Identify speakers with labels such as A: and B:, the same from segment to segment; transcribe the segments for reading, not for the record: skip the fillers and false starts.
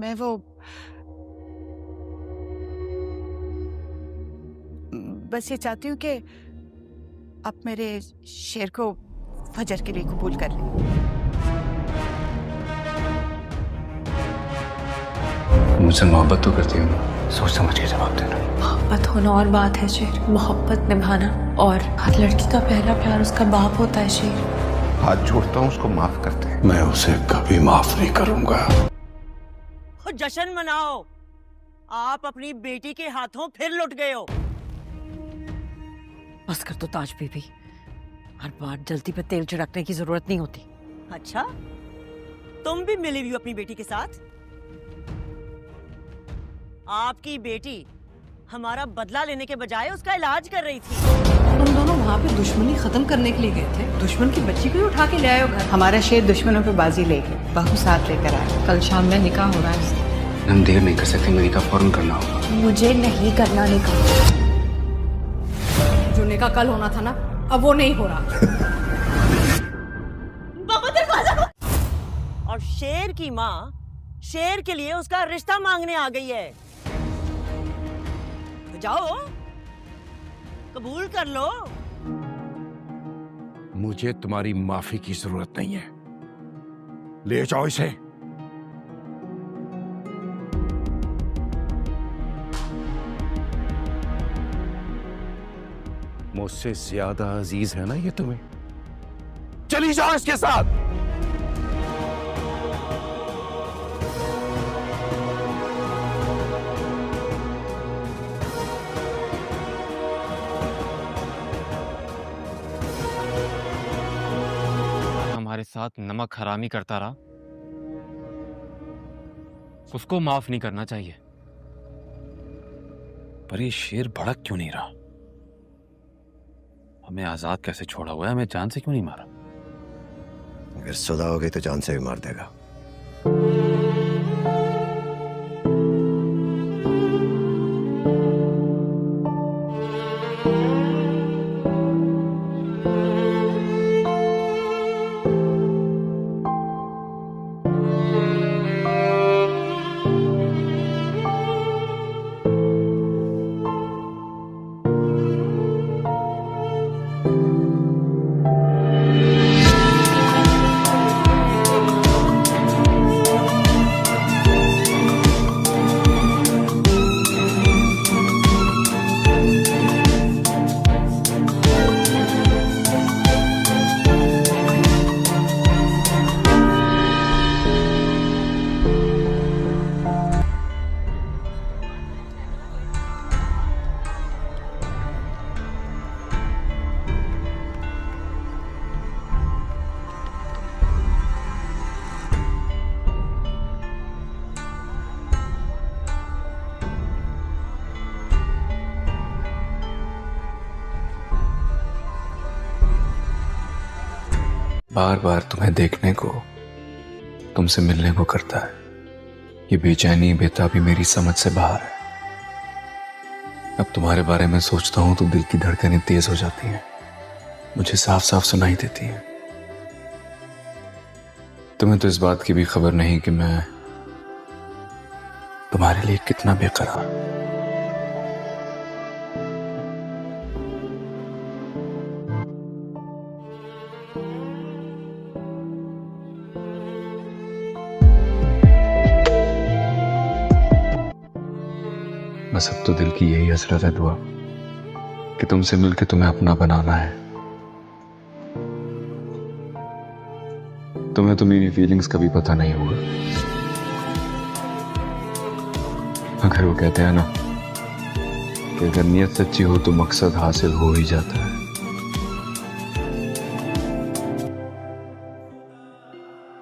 A: میں وہ بس یہ چاہتی ہوں کہ آپ میرے شعر کو فجر کے لیے قبول کر لیں.
B: مجھ سے محبت تو کرتی ہوں نا, سوچ سمجھ کے جواب دینا.
C: محبت ہونا اور بات ہے شیر, محبت نبھانا, اور ہر لڑکی کا پہلا پیار اس کا باپ ہوتا ہے شیر.
B: ہاتھ جوڑتا ہوں, اس کو معاف کرتے ہیں. میں اسے کبھی معاف نہیں کروں گا.
D: جشن مناؤ, آپ اپنی بیٹی کے ہاتھوں پھر لٹ گئے ہو.
E: بس کر دو تاج بی بی, ہر بار جلدی پہ تیل چھڑکنے کی ضرورت نہیں ہوتی.
D: اچھا, تم بھی ملی ہوئی ہو اپنی بیٹی کے ساتھ؟ آپ کی بیٹی ہمارا بدلہ لینے کے بجائے اس کا علاج کر رہی تھی.
F: تم دونوں وہاں پہ دشمنی ختم کرنے کے لیے گئے تھے, دشمن کی بچی کو ہی اٹھا کے لے آئے ہو گھر.
A: ہمارا شیر دشمنوں پہ بازی لے گئے, بہو ساتھ لے کر آئے.
F: کل شام میں نکاح ہو رہا ہے.
B: ہم دیر نہیں کر سکتے, میری کا فوراً کرنا ہوگا.
C: مجھے نہیں کرنا نکاح.
F: جو نکاح کل ہونا تھا نا, اب وہ نہیں ہو رہا.
D: اور شیر کی ماں شیر کے لیے اس کا رشتہ مانگنے آ گئی ہے. تو جاؤ, قبول کر لو.
G: مجھے تمہاری معافی کی ضرورت نہیں ہے, لے جاؤ اسے. مجھ سے زیادہ عزیز ہے نا یہ تمہیں, چلی جاؤ اس کے ساتھ.
H: ہمارے ساتھ نمک حرامی کرتا رہا, اس کو معاف نہیں کرنا چاہیے.
B: پر یہ شیر بھڑک کیوں نہیں رہا؟ ہمیں آزاد کیسے چھوڑا ہوا ہے, ہمیں جان سے کیوں نہیں مارا؟
I: اگر صدا ہو گئی تو جان سے بھی مار دے گا.
B: بار بار تمہیں دیکھنے کو, تم سے ملنے کو کرتا ہے. یہ بے چینی بےتابی میری سمجھ سے باہر ہے. اب تمہارے بارے میں سوچتا ہوں تو دل کی دھڑکنیں تیز ہو جاتی ہیں, مجھے صاف صاف سنائی دیتی ہیں. تمہیں تو اس بات کی بھی خبر نہیں کہ میں تمہارے لیے کتنا بے قرار. بس اب تو دل کی یہی حسرت ہے دعا کہ تم سے مل کے تمہیں اپنا بنانا ہے. تمہیں تو میری فیلنگز کبھی پتہ نہیں ہوگا. اگر وہ کہتے ہیں نا کہ اگر نیت سچی ہو تو مقصد حاصل ہو ہی جاتا ہے.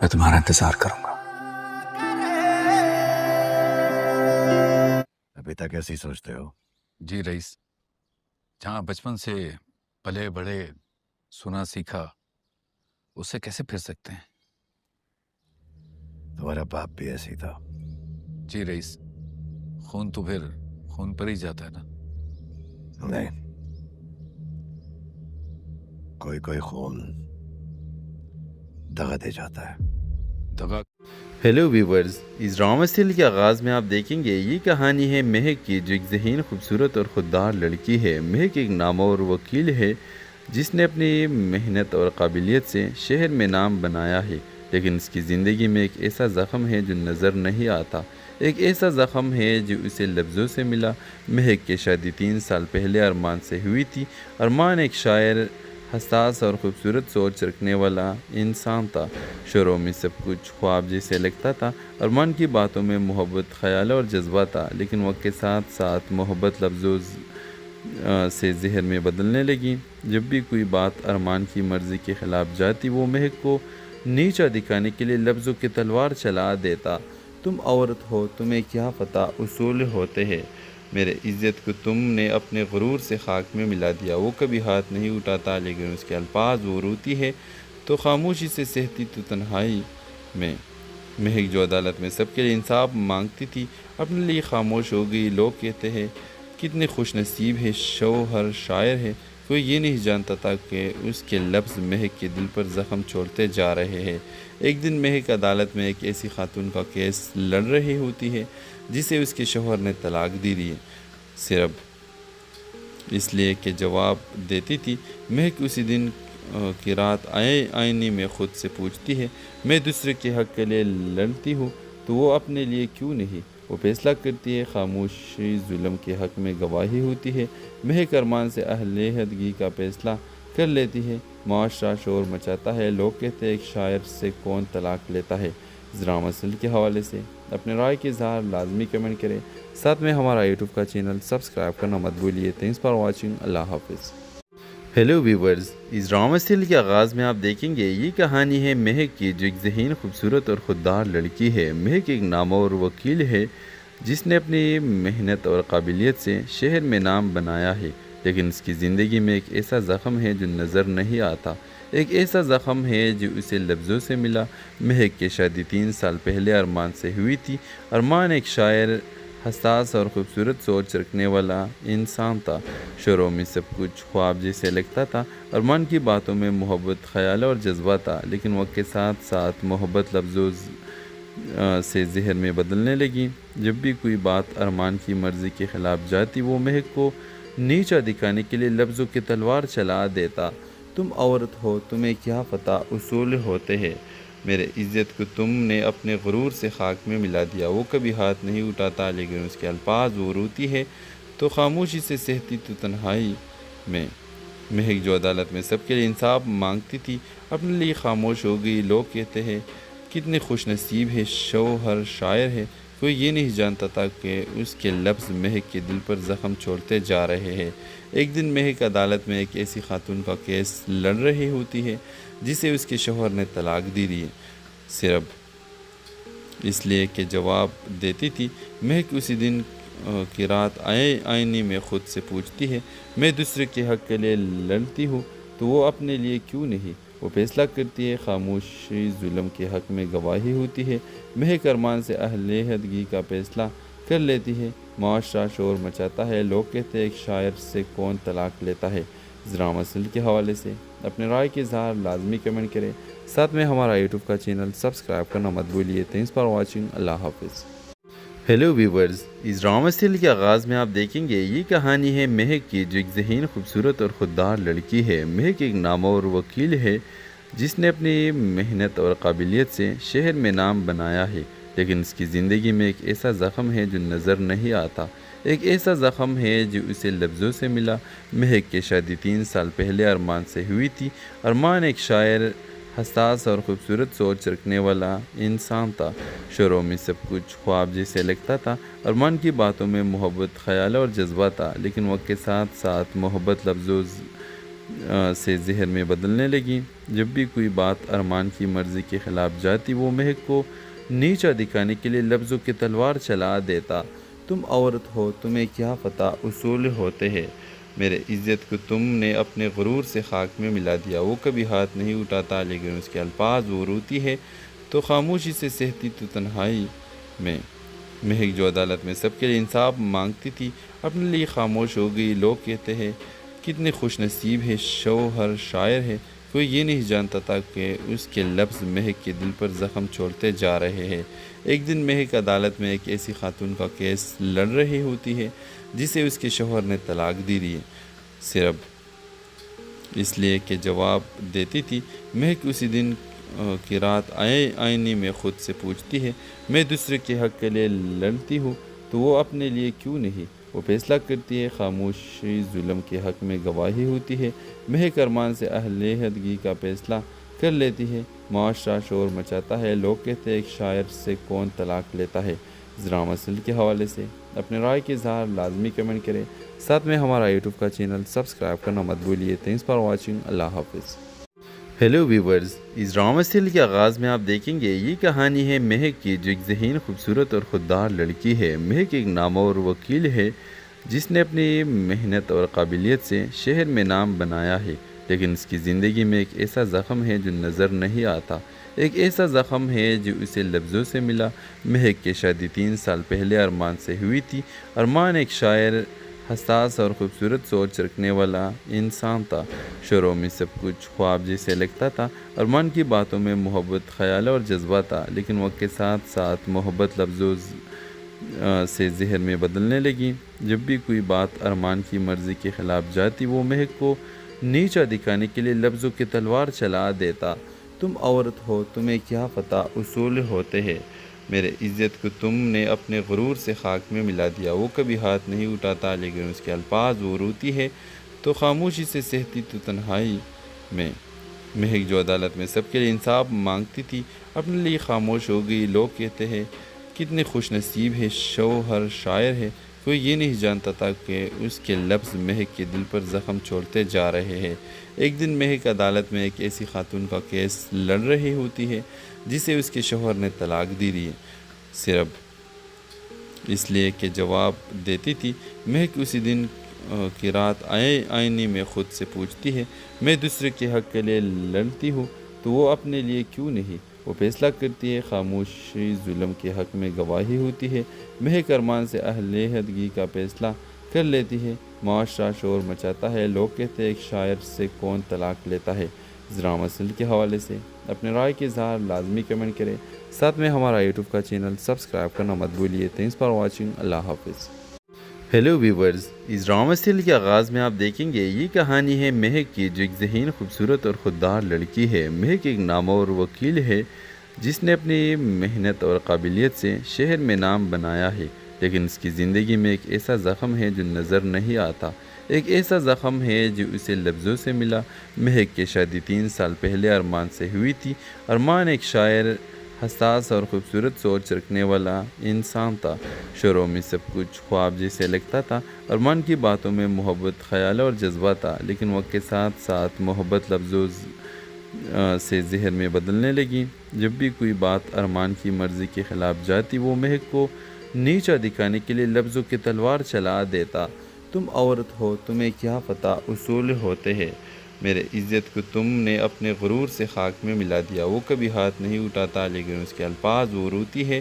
B: میں تمہارا انتظار کروں گا.
I: ابھی تک ایسے ہی سوچتے ہو؟
J: جی رئیس, جہاں بچپن سے پلے بڑے سنا سیکھا, اس سے کیسے پھر سکتے ہیں؟
I: تمہارا باپ بھی ایسے ہی تھا.
J: جی رئیس, خون تو پھر خون پر ہی جاتا ہے نا.
I: نہیں, کوئی کوئی خون دغا دے جاتا ہے.
J: دغا
K: ہیلو ویورز، اس ڈرامہ سیریل کے آغاز میں آپ دیکھیں گے یہ کہانی ہے مہک کی، جو ایک ذہین، خوبصورت اور خوددار لڑکی ہے۔ مہک ایک نامور وکیل ہے جس نے اپنی محنت اور قابلیت سے شہر میں نام بنایا ہے، لیکن اس کی زندگی میں ایک ایسا زخم ہے جو نظر نہیں آتا۔ ایک ایسا زخم ہے جو اسے لفظوں سے ملا۔ مہک کی شادی 3 سال پہلے ارمان سے ہوئی تھی۔ ارمان ایک شاعر، حساس اور خوبصورت سوچ رکھنے والا انسان تھا۔ شروع میں سب کچھ خواب جیسے لگتا تھا۔ ارمان کی باتوں میں محبت، خیال اور جذبہ تھا، لیکن وقت کے ساتھ ساتھ محبت لفظوں سے زہر میں بدلنے لگی۔ جب بھی کوئی بات ارمان کی مرضی کے خلاف جاتی، وہ مہک کو نیچا دکھانے کے لیے لفظوں کی تلوار چلا دیتا۔ تم عورت ہو، تمہیں کیا پتہ اصول ہوتے ہیں، میرے عزت کو تم نے اپنے غرور سے خاک میں ملا دیا۔ وہ کبھی ہاتھ نہیں اٹھاتا، لیکن اس کے الفاظ وہ روتی ہے تو خاموشی سے سہتی تو تنہائی میں۔ مہک جو عدالت میں سب کے لیے انصاف مانگتی تھی، اپنے لیے خاموش ہو گئی۔ لوگ کہتے ہیں کتنے خوش نصیب ہے، شوہر شاعر ہے۔ کوئی یہ نہیں جانتا تھا کہ اس کے لفظ مہک کے دل پر زخم چھوڑتے جا رہے ہیں۔ ایک دن مہک عدالت میں ایک ایسی خاتون کا کیس لڑ رہی ہوتی ہے جسے اس کے شوہر نے طلاق دی ہے، صرف اس لیے کہ جواب دیتی تھی۔ مہک اسی دن کی رات آئینے میں خود سے پوچھتی ہے، میں دوسرے کے حق کے لیے لڑتی ہوں تو وہ اپنے لیے کیوں نہیں؟ وہ فیصلہ کرتی ہے، خاموشی ظلم کے حق میں گواہی ہوتی ہے۔ مہک ارمان سے علیحدگی کا فیصلہ کر لیتی ہے۔ معاشرہ شور مچاتا ہے، لوگ کہتے ہیں ایک شاعر سے کون طلاق لیتا ہے۔ اس ڈرامہ سیریل کے حوالے سے اپنے رائے کے اظہار لازمی کمنٹ کریں، ساتھ میں ہمارا یوٹیوب کا چینل سبسکرائب کرنا مت بھولیے۔ تھینکس فار واچنگ، اللہ حافظ۔ ہیلو ویورز، اس ڈرامہ سیریل کے آغاز میں آپ دیکھیں گے یہ کہانی ہے مہک کی، جو ایک ذہین، خوبصورت اور خوددار لڑکی ہے۔ مہک ایک نامور وکیل ہے جس نے اپنی محنت اور قابلیت سے شہر میں نام بنایا ہے، لیکن اس کی زندگی میں ایک ایسا زخم ہے جو نظر نہیں آتا۔ ایک ایسا زخم ہے جو اسے لفظوں سے ملا۔ مہک کی شادی 3 سال پہلے ارمان سے ہوئی تھی۔ ارمان ایک شاعر، حساس اور خوبصورت سوچ رکھنے والا انسان تھا۔ شروع میں سب کچھ خواب جیسے لگتا تھا۔ ارمان کی باتوں میں محبت، خیال اور جذبہ تھا، لیکن وقت کے ساتھ ساتھ محبت لفظوں سے زہر میں بدلنے لگی۔ جب بھی کوئی بات ارمان کی مرضی کے خلاف جاتی، وہ مہک کو نیچا دکھانے کے لیے لفظوں کی تلوار چلا دیتا۔ تم عورت ہو، تمہیں کیا پتہ اصول ہوتے ہیں، میرے عزت کو تم نے اپنے غرور سے خاک میں ملا دیا۔ وہ کبھی ہاتھ نہیں اٹھاتا، لیکن اس کے الفاظ وہ روتی ہے تو خاموشی سے سہتی تو تنہائی میں۔ مہک جو عدالت میں سب کے لیے انصاف مانگتی تھی، اپنے لیے خاموش ہو گئی۔ لوگ کہتے ہیں کتنے خوش نصیب ہے، شوہر شاعر ہے۔ کوئی یہ نہیں جانتا تھا کہ اس کے لفظ مہک کے دل پر زخم چھوڑتے جا رہے ہیں۔ ایک دن مہک عدالت میں ایک ایسی خاتون کا کیس لڑ رہی ہوتی ہے جسے اس کے شوہر نے طلاق دی ہے، صرف اس لیے کہ جواب دیتی تھی۔ مہک اسی دن کی رات آئینے میں خود سے پوچھتی ہے، میں دوسرے کے حق کے لیے لڑتی ہوں تو وہ اپنے لیے کیوں نہیں؟ وہ فیصلہ کرتی ہے، خاموشی ظلم کے حق میں گواہی ہوتی ہے۔ مہک ارمان سے علیحدگی کا فیصلہ کر لیتی ہے۔ معاشرہ شور مچاتا ہے، لوگ کہتے ہیں ایک شاعر سے کون طلاق لیتا ہے۔ اس ڈرامہ سیریل کے حوالے سے اپنے رائے کے اظہار لازمی کمنٹ کریں، ساتھ میں ہمارا یوٹیوب کا چینل سبسکرائب کرنا مت بھولیے۔ تھینکس فار واچنگ، اللہ حافظ۔ ہیلو ویورز، اس ڈرامہ سیریل کے آغاز میں آپ دیکھیں گے یہ کہانی ہے مہک کی، جو ایک ذہین، خوبصورت اور خوددار لڑکی ہے۔ مہک ایک نامور وکیل ہے جس نے اپنی محنت اور قابلیت سے شہر میں نام بنایا ہے، لیکن اس کی زندگی میں ایک ایسا زخم ہے جو نظر نہیں آتا۔ ایک ایسا زخم ہے جو اسے لفظوں سے ملا۔ مہک کی شادی 3 سال پہلے ارمان سے ہوئی تھی۔ ارمان ایک شاعر، حساس اور خوبصورت سوچ رکھنے والا انسان تھا۔ شروع میں سب کچھ خواب جیسے لگتا تھا۔ ارمان کی باتوں میں محبت، خیال اور جذبہ تھا، لیکن وقت کے ساتھ ساتھ محبت لفظوں سے زہر میں بدلنے لگی۔ جب بھی کوئی بات ارمان کی مرضی کے خلاف جاتی، وہ مہک کو نیچا دکھانے کے لیے لفظوں کی تلوار چلا دیتا۔ تم عورت ہو، تمہیں کیا پتہ اصول ہوتے ہیں، میرے عزت کو تم نے اپنے غرور سے خاک میں ملا دیا۔ وہ کبھی ہاتھ نہیں اٹھاتا، لیکن اس کے الفاظ وہ روتی ہے تو خاموشی سے سہتی تو تنہائی میں۔ مہک جو عدالت میں سب کے لیے انصاف مانگتی تھی، اپنے لیے خاموش ہو گئی۔ لوگ کہتے ہیں کتنے خوش نصیب ہے، شوہر شاعر ہے۔ کوئی یہ نہیں جانتا تھا کہ اس کے لفظ مہک کے دل پر زخم چھوڑتے جا رہے ہیں۔ ایک دن مہک عدالت میں ایک ایسی خاتون کا کیس لڑ رہی ہوتی ہے جسے اس کے شوہر نے طلاق دی ہے، صرف اس لیے کہ جواب دیتی تھی۔ مہک اسی دن کی رات آئینے میں خود سے پوچھتی ہے، میں دوسرے کے حق کے لیے لڑتی ہوں تو وہ اپنے لیے کیوں نہیں؟ وہ فیصلہ کرتی ہے، خاموشی ظلم کے حق میں گواہی ہوتی ہے۔ مہک ارمان سے علیحدگی کا فیصلہ کر لیتی ہے۔ معاشرہ شور مچاتا ہے، لوگ کہتے ہیں ایک شاعر سے کون طلاق لیتا ہے۔ ڈرامہ سیریل کے حوالے سے اپنے رائے کے اظہار لازمی کمنٹ کریں، ساتھ میں ہمارا یوٹیوب کا چینل سبسکرائب کرنا مت بھولیے۔ تھینکس فار واچنگ، اللہ حافظ۔ ہیلو ویورز، اس ڈرامہ سیریل کے آغاز میں آپ دیکھیں گے یہ کہانی ہے مہک کی، جو ایک ذہین، خوبصورت اور خوددار لڑکی ہے۔ مہک ایک نامور وکیل ہے جس نے اپنی محنت اور قابلیت سے شہر میں نام بنایا ہے، لیکن اس کی زندگی میں ایک ایسا زخم ہے جو نظر نہیں آتا، ایک ایسا زخم ہے جو اسے لفظوں سے ملا۔ مہک کی شادی 3 سال پہلے ارمان سے ہوئی تھی۔ ارمان ایک شاعر، حساس اور خوبصورت سوچ رکھنے والا انسان تھا۔ شروع میں سب کچھ خواب جیسے لگتا تھا۔ ارمان کی باتوں میں محبت، خیال اور جذبہ تھا، لیکن وقت کے ساتھ ساتھ محبت لفظوں سے زہر میں بدلنے لگی۔ جب بھی کوئی بات ارمان کی مرضی کے خلاف جاتی، وہ مہک کو نیچا دکھانے کے لیے لفظوں کی تلوار چلا دیتا۔ تم عورت ہو، تمہیں کیا پتہ اصول ہوتے ہیں، میرے عزت کو تم نے اپنے غرور سے خاک میں ملا دیا۔ وہ کبھی ہاتھ نہیں اٹھاتا، لیکن اس کے الفاظ وہ روتی ہے تو خاموشی سے سہتی تو تنہائی میں۔ مہک جو عدالت میں سب کے لیے انصاف مانگتی تھی، اپنے لیے خاموش ہو گئی۔ لوگ کہتے ہیں کتنے خوش نصیب ہے، شوہر شاعر ہے۔ کوئی یہ نہیں جانتا تھا کہ اس کے لفظ مہک کے دل پر زخم چھوڑتے جا رہے ہیں۔ ایک دن مہک عدالت میں ایک ایسی خاتون کا کیس لڑ رہی ہوتی ہے جسے اس کے شوہر نے طلاق دی ہے، صرف اس لیے کہ جواب دیتی تھی۔ مہک اسی دن کی رات آئینے میں خود سے پوچھتی ہے، میں دوسرے کے حق کے لیے لڑتی ہوں تو وہ اپنے لیے کیوں نہیں؟ وہ فیصلہ کرتی ہے، خاموشی ظلم کے حق میں گواہی ہوتی ہے۔ مہک ارمان سے علیحدگی کا فیصلہ کر لیتی ہے۔ معاشرہ شور مچاتا ہے، لوگ کہتے ہیں ایک شاعر سے کون طلاق لیتا ہے۔ ڈرامہ سیریل کے حوالے سے اپنے رائے کے اظہار لازمی کمنٹ کریں، ساتھ میں ہمارا یوٹیوب کا چینل سبسکرائب کرنا مت بھولیے۔ تھینکس فار واچنگ، اللہ حافظ۔ ہیلو ویورز، اس ڈرامہ سیریل کے آغاز میں آپ دیکھیں گے یہ کہانی ہے مہک کی، جو ایک ذہین، خوبصورت اور خوددار لڑکی ہے۔ مہک ایک نامور وکیل ہے جس نے اپنی محنت اور قابلیت سے شہر میں نام بنایا ہے، لیکن اس کی زندگی میں ایک ایسا زخم ہے جو نظر نہیں آتا، ایک ایسا زخم ہے جو اسے لفظوں سے ملا۔ مہک کی شادی 3 سال پہلے ارمان سے ہوئی تھی۔ ارمان ایک شاعر، حساس اور خوبصورت سوچ رکھنے والا انسان تھا۔ شروع میں سب کچھ خواب جیسے لگتا تھا۔ ارمان کی باتوں میں محبت، خیال اور جذبہ تھا، لیکن وقت کے ساتھ ساتھ محبت لفظوں سے زہر میں بدلنے لگی۔ جب بھی کوئی بات ارمان کی مرضی کے خلاف جاتی، وہ مہک کو نیچا دکھانے کے لیے لفظوں کی تلوار چلا دیتا۔ تم عورت ہو، تمہیں کیا پتہ اصول ہوتے ہیں، میرے عزت کو تم نے اپنے غرور سے خاک میں ملا دیا۔ وہ کبھی ہاتھ نہیں اٹھاتا، لیکن اس کے الفاظ وہ روتی ہے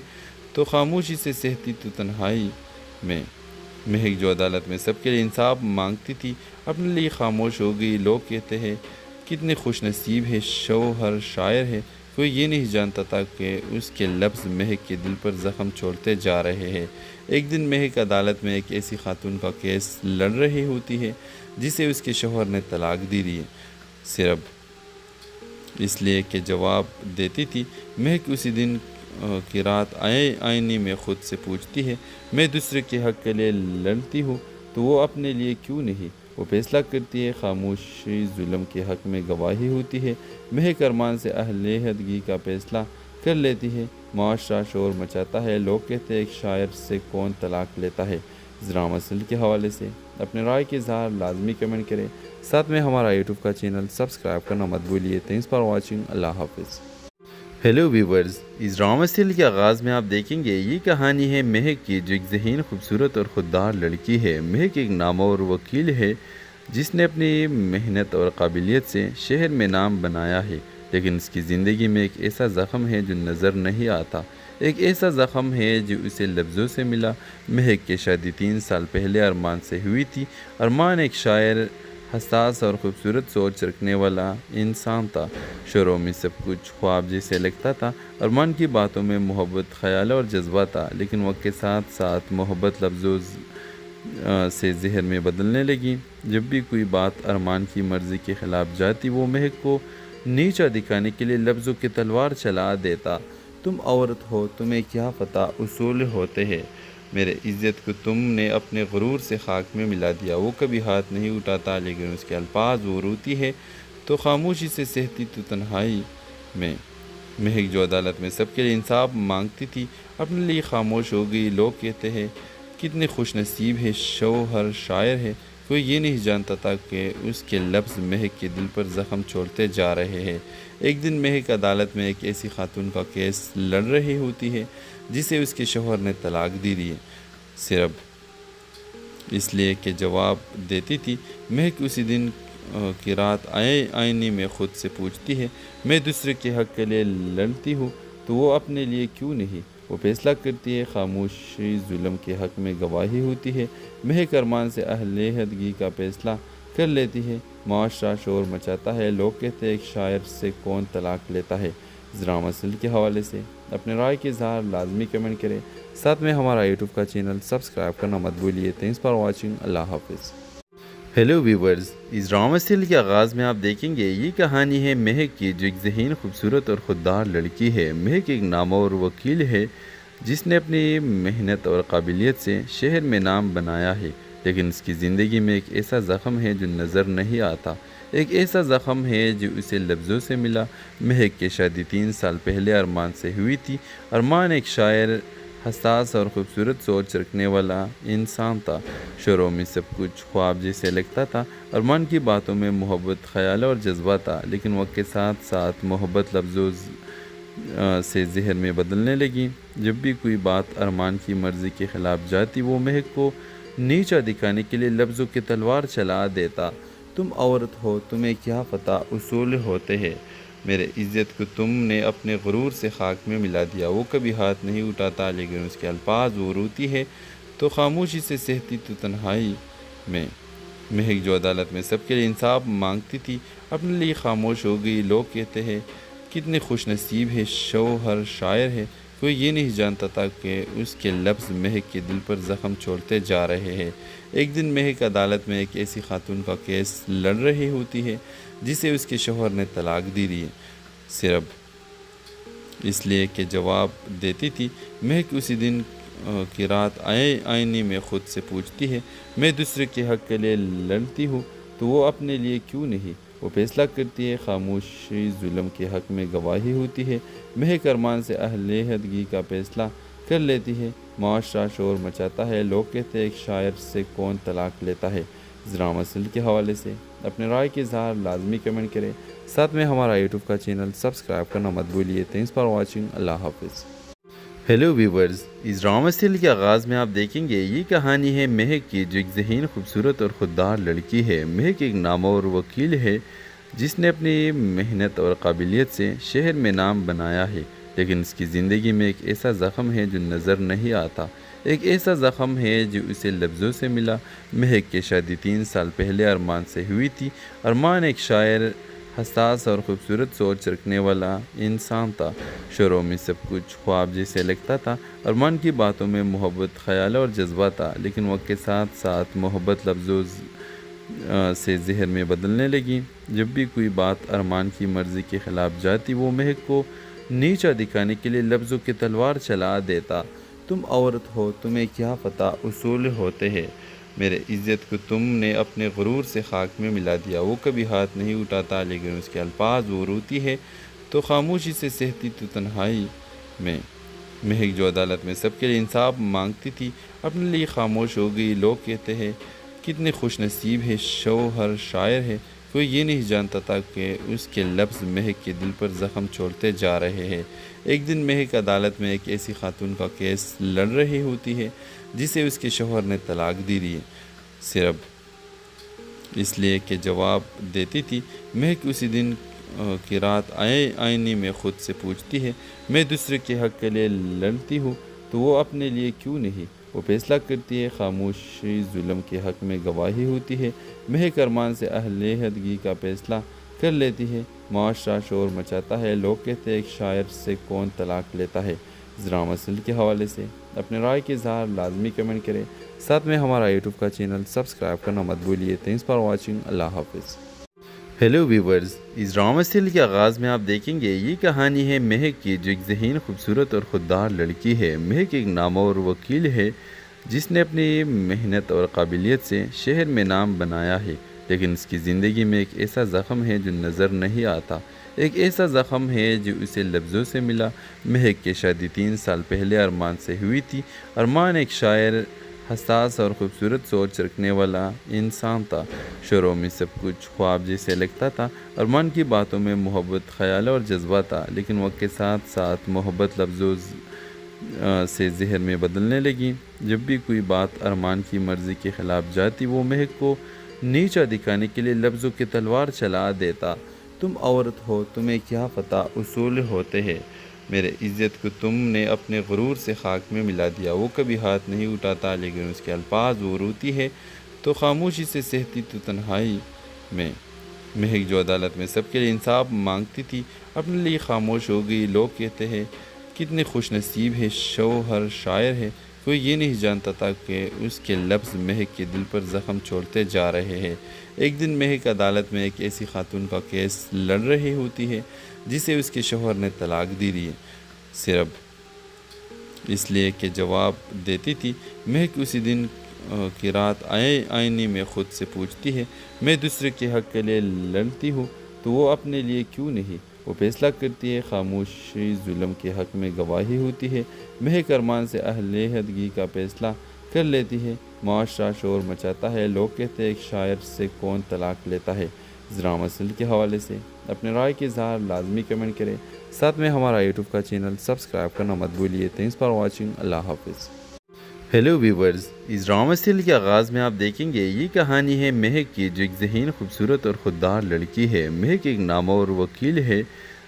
K: تو خاموشی سے سہتی تو تنہائی میں۔ مہک جو عدالت میں سب کے لیے انصاف مانگتی تھی، اپنے لیے خاموش ہو گئی۔ لوگ کہتے ہیں کتنے خوش نصیب ہے، شوہر شاعر ہے۔ کوئی یہ نہیں جانتا تھا کہ اس کے لفظ مہک کے دل پر زخم چھوڑتے جا رہے ہیں۔ ایک دن مہک عدالت میں ایک ایسی خاتون کا کیس لڑ رہی ہوتی ہے جسے اس کے شوہر نے طلاق دی ہے، صرف اس لیے کہ جواب دیتی تھی۔ مہک اسی دن کی رات آئینے میں خود سے پوچھتی ہے، میں دوسرے کے حق کے لیے لڑتی ہوں تو وہ اپنے لیے کیوں نہیں؟ وہ فیصلہ کرتی ہے، خاموشی ظلم کے حق میں گواہی ہوتی ہے۔ مہک ارمان سے علیحدگی کا فیصلہ کر لیتی ہے۔ معاشرہ شور مچاتا ہے، لوگ کہتے ہیں ایک شاعر سے کون طلاق لیتا ہے۔ ڈرامہ سیریل کے حوالے سے اپنے رائے کے اظہار لازمی کمنٹ کریں، ساتھ میں ہمارا یوٹیوب کا چینل سبسکرائب کرنا مت بھولیے۔ تھینکس فار واچنگ، اللہ حافظ۔ ہیلو ویورز، اس ڈرامہ سیریل کے آغاز میں آپ دیکھیں گے یہ کہانی ہے مہک کی، جو ایک ذہین، خوبصورت اور خوددار لڑکی ہے۔ مہک ایک نامور وکیل ہے جس نے اپنی محنت اور قابلیت سے شہر میں نام بنایا ہے، لیکن اس کی زندگی میں ایک ایسا زخم ہے جو نظر نہیں آتا، ایک ایسا زخم ہے جو اسے لفظوں سے ملا۔ مہک کی شادی 3 سال پہلے ارمان سے ہوئی تھی۔ ارمان ایک شاعر، حساس اور خوبصورت سوچ رکھنے والا انسان تھا۔ شروع میں سب کچھ خواب جیسے لگتا تھا۔ ارمان کی باتوں میں محبت، خیال اور جذبہ تھا، لیکن وقت کے ساتھ ساتھ محبت لفظوں سے ذہن میں بدلنے لگی۔ جب بھی کوئی بات ارمان کی مرضی کے خلاف جاتی، وہ مہک کو نیچا دکھانے کے لیے لفظوں کی تلوار چلا دیتا۔ تم عورت ہو، تمہیں کیا پتہ اصول ہوتے ہیں، میرے عزت کو تم نے اپنے غرور سے خاک میں ملا دیا۔ وہ کبھی ہاتھ نہیں اٹھاتا، لیکن اس کے الفاظ وہ روتی ہے تو خاموشی سے سہتی تو تنہائی میں۔ مہک جو عدالت میں سب کے لیے انصاف مانگتی تھی، اپنے لیے خاموش ہو گئی۔ لوگ کہتے ہیں کتنے خوش نصیب ہے، شوہر شاعر ہے۔ کوئی یہ نہیں جانتا تھا کہ اس کے لفظ مہک کے دل پر زخم چھوڑتے جا رہے ہیں۔ ایک دن مہک عدالت میں ایک ایسی خاتون کا کیس لڑ رہی ہوتی ہے جسے اس کے شوہر نے طلاق دی ہے، صرف اس لیے کہ جواب دیتی تھی۔ مہک اسی دن کی رات آئینے میں خود سے پوچھتی ہے، میں دوسرے کے حق کے لیے لڑتی ہوں تو وہ اپنے لیے کیوں نہیں؟ وہ فیصلہ کرتی ہے، خاموشی ظلم کے حق میں گواہی ہوتی ہے۔ مہک ارمان سے علیحدگی کا فیصلہ کر لیتی ہے۔ معاشرہ شور مچاتا ہے، لوگ کہتے ہیں ایک شاعر سے کون طلاق لیتا ہے۔ اس ڈرامہ سیریل کے حوالے سے اپنے رائے کے اظہار لازمی کمنٹ کریں، ساتھ میں ہمارا یوٹیوب کا چینل سبسکرائب کرنا مت بھولیے۔ تھینکس فار واچنگ، اللہ حافظ۔ ہیلو ویورز، اس ڈرامہ سیریل کے آغاز میں آپ دیکھیں گے یہ کہانی ہے مہک کی، جو ایک ذہین، خوبصورت اور خوددار لڑکی ہے۔ مہک ایک نامور وکیل ہے جس نے اپنی محنت اور قابلیت سے شہر میں نام بنایا ہے، لیکن اس کی زندگی میں ایک ایسا زخم ہے جو نظر نہیں آتا۔ ایک ایسا زخم ہے جو اسے لفظوں سے ملا۔ مہک کی شادی 3 سال پہلے ارمان سے ہوئی تھی۔ ارمان ایک شاعر، حساس اور خوبصورت سوچ رکھنے والا انسان تھا۔ شروع میں سب کچھ خواب جیسے لگتا تھا۔ ارمان کی باتوں میں محبت، خیال اور جذبہ تھا، لیکن وقت کے ساتھ ساتھ محبت لفظوں سے ذہن میں بدلنے لگی۔ جب بھی کوئی بات ارمان کی مرضی کے خلاف جاتی، وہ مہک کو نیچا دکھانے کے لیے لفظوں کی تلوار چلا دیتا۔ تم عورت ہو، تمہیں کیا پتہ اصول ہوتے ہیں، میرے عزت کو تم نے اپنے غرور سے خاک میں ملا دیا۔ وہ کبھی ہاتھ نہیں اٹھاتا، لیکن اس کے الفاظ وہ روتی ہے تو خاموشی سے سہتی تو تنہائی میں۔ مہک جو عدالت میں سب کے لیے انصاف مانگتی تھی، اپنے لیے خاموش ہو گئی۔ لوگ کہتے ہیں کتنے خوش نصیب ہے، شوہر شاعر ہے۔ کوئی یہ نہیں جانتا تھا کہ اس کے لفظ مہک کے دل پر زخم چھوڑتے جا رہے ہیں۔ ایک دن مہک عدالت میں ایک ایسی خاتون کا کیس لڑ رہی ہوتی ہے جسے اس کے شوہر نے طلاق دی ہے، صرف اس لیے کہ جواب دیتی تھی۔ مہک اسی دن کی رات آئینے میں خود سے پوچھتی ہے، میں دوسرے کے حق کے لیے لڑتی ہوں تو وہ اپنے لیے کیوں نہیں؟ وہ فیصلہ کرتی ہے، خاموشی ظلم کے حق میں گواہی ہوتی ہے۔ مہک ارمان سے علیحدگی کا فیصلہ کر لیتی ہے۔ معاشرہ شور مچاتا ہے، لوگ کہتے ہیں ایک شاعر سے کون طلاق لیتا ہے۔ اس ڈرامہ سیریل کے حوالے سے اپنے رائے کے اظہار لازمی کمنٹ کریں، ساتھ میں ہمارا یوٹیوب کا چینل سبسکرائب کرنا مت بھولیے۔ تھینکس فار واچنگ، اللہ حافظ۔ ہیلو ویورز، اس ڈرامہ سیریل کے آغاز میں آپ دیکھیں گے یہ کہانی ہے مہک کی، جو ایک ذہین، خوبصورت اور خوددار لڑکی ہے۔ مہک ایک نامور وکیل ہے جس نے اپنی محنت اور قابلیت سے شہر میں نام بنایا ہے، لیکن اس کی زندگی میں ایک ایسا زخم ہے جو نظر نہیں آتا۔ ایک ایسا زخم ہے جو اسے لفظوں سے ملا۔ مہک کی شادی 3 سال پہلے ارمان سے ہوئی تھی۔ ارمان ایک شاعر، حساس اور خوبصورت سوچ رکھنے والا انسان تھا۔ شروع میں سب کچھ خواب جیسے لگتا تھا۔ ارمان کی باتوں میں محبت، خیال اور جذبہ تھا، لیکن وقت کے ساتھ ساتھ محبت لفظوں سے ذہن میں بدلنے لگی۔ جب بھی کوئی بات ارمان کی مرضی کے خلاف جاتی، وہ مہک کو نیچا دکھانے کے لیے لفظوں کی تلوار چلا دیتا۔ تم عورت ہو، تمہیں کیا پتہ اصول ہوتے ہیں، میرے عزت کو تم نے اپنے غرور سے خاک میں ملا دیا۔ وہ کبھی ہاتھ نہیں اٹھاتا، لیکن اس کے الفاظ وہ روتی ہے تو خاموشی سے سہتی تو تنہائی میں۔ مہک جو عدالت میں سب کے لیے انصاف مانگتی تھی، اپنے لیے خاموش ہو گئی۔ لوگ کہتے ہیں کتنے خوش نصیب ہے، شوہر شاعر ہے۔ کوئی یہ نہیں جانتا تھا کہ اس کے لفظ مہک کے دل پر زخم چھوڑتے جا رہے ہیں۔ ایک دن مہک عدالت میں ایک ایسی خاتون کا کیس لڑ رہی ہوتی ہے جسے اس کے شوہر نے طلاق دی ہے، صرف اس لیے کہ جواب دیتی تھی۔ مہک اسی دن کی رات آئینے میں خود سے پوچھتی ہے، میں دوسرے کے حق کے لیے لڑتی ہوں تو وہ اپنے لیے کیوں نہیں؟ وہ فیصلہ کرتی ہے، خاموشی ظلم کے حق میں گواہی ہوتی ہے، مہک ارمان سے اہل عہدگی کا فیصلہ کر لیتی ہے، معاشرہ شور مچاتا ہے، لوگ کہتے ہیں ایک شاعر سے کون طلاق لیتا ہے۔ اس ڈرامہ سیریل کے حوالے سے اپنے رائے کے اظہار لازمی کمنٹ کریں، ساتھ میں ہمارا یوٹیوب کا چینل سبسکرائب کرنا مت بھولیے۔ تھینکس فار واچنگ، اللہ حافظ۔ ہیلو ویورز، اس ڈرامہ سیریل کے آغاز میں آپ دیکھیں گے یہ کہانی ہے مہک کی، جو ایک ذہین، خوبصورت اور خوددار لڑکی ہے۔ مہک ایک نامور وکیل ہے جس نے اپنی محنت اور قابلیت سے شہر میں نام بنایا ہے، لیکن اس کی زندگی میں ایک ایسا زخم ہے جو نظر نہیں آتا، ایک ایسا زخم ہے جو اسے لفظوں سے ملا۔ مہک کی شادی 3 سال پہلے ارمان سے ہوئی تھی۔ ارمان ایک شاعر، حساس اور خوبصورت سوچ رکھنے والا انسان تھا۔ شروع میں سب کچھ خواب جیسے لگتا تھا۔ ارمان کی باتوں میں محبت، خیال اور جذبہ تھا، لیکن وقت کے ساتھ ساتھ محبت لفظوں سے زہر میں بدلنے لگی۔ جب بھی کوئی بات ارمان کی مرضی کے خلاف جاتی، وہ مہک کو نیچا دکھانے کے لیے لفظوں کی تلوار چلا دیتا۔ تم عورت ہو، تمہیں کیا پتہ اصول ہوتے ہیں، میرے عزت کو تم نے اپنے غرور سے خاک میں ملا دیا۔ وہ کبھی ہاتھ نہیں اٹھاتا، لیکن اس کے الفاظ وہ روتی ہے تو خاموشی سے سہتی تو تنہائی میں۔ مہک جو عدالت میں سب کے لیے انصاف مانگتی تھی، اپنے لیے خاموش ہو گئی۔ لوگ کہتے ہیں کتنے خوش نصیب ہے، شوہر شاعر ہے۔ کوئی یہ نہیں جانتا تھا کہ اس کے لفظ مہک کے دل پر زخم چھوڑتے جا رہے ہیں۔ ایک دن مہک عدالت میں ایک ایسی خاتون کا کیس لڑ رہی ہوتی ہے جسے اس کے شوہر نے طلاق دی ہے، صرف اس لیے کہ جواب دیتی تھی۔ مہک اسی دن کی رات آئینے میں خود سے پوچھتی ہے، میں دوسرے کے حق کے لیے لڑتی ہوں تو وہ اپنے لیے کیوں نہیں؟ وہ فیصلہ کرتی ہے، خاموشی ظلم کے حق میں گواہی ہوتی ہے، مہک ارمان سے اہل عہدگی کا فیصلہ کر لیتی ہے، معاشرہ شور مچاتا ہے، لوگ کہتے ہیں ایک شاعر سے کون طلاق لیتا ہے۔ اس ڈرامہ سیریل کے حوالے سے اپنے رائے کے اظہار لازمی کمنٹ کریں، ساتھ میں ہمارا یوٹیوب کا چینل سبسکرائب کرنا مت بھولیے۔ تھینکس فار واچنگ، اللہ حافظ۔ ہیلو ویورز، اس ڈرامہ سیریل کے آغاز میں آپ دیکھیں گے یہ کہانی ہے مہک کی، جو ایک ذہین، خوبصورت اور خوددار لڑکی ہے۔ مہک ایک نامور وکیل ہے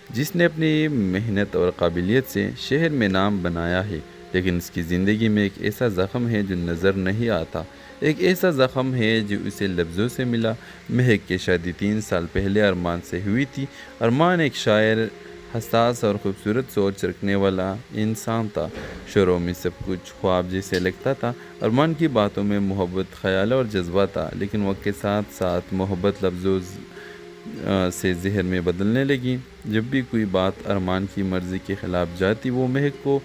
K: جس نے اپنی محنت اور قابلیت سے شہر میں نام بنایا ہے، لیکن اس کی زندگی میں ایک ایسا زخم ہے جو نظر نہیں آتا، ایک ایسا زخم ہے جو اسے لفظوں سے ملا۔ مہک کی شادی 3 سال پہلے ارمان سے ہوئی تھی۔ ارمان ایک شاعر، حساس اور خوبصورت سوچ رکھنے والا انسان تھا۔ شروع میں سب کچھ خواب جیسے لگتا تھا۔ ارمان کی باتوں میں محبت، خیال اور جذبہ تھا، لیکن وقت کے ساتھ ساتھ محبت لفظوں سے زہر میں بدلنے لگی۔ جب بھی کوئی بات ارمان کی مرضی کے خلاف جاتی، وہ مہک کو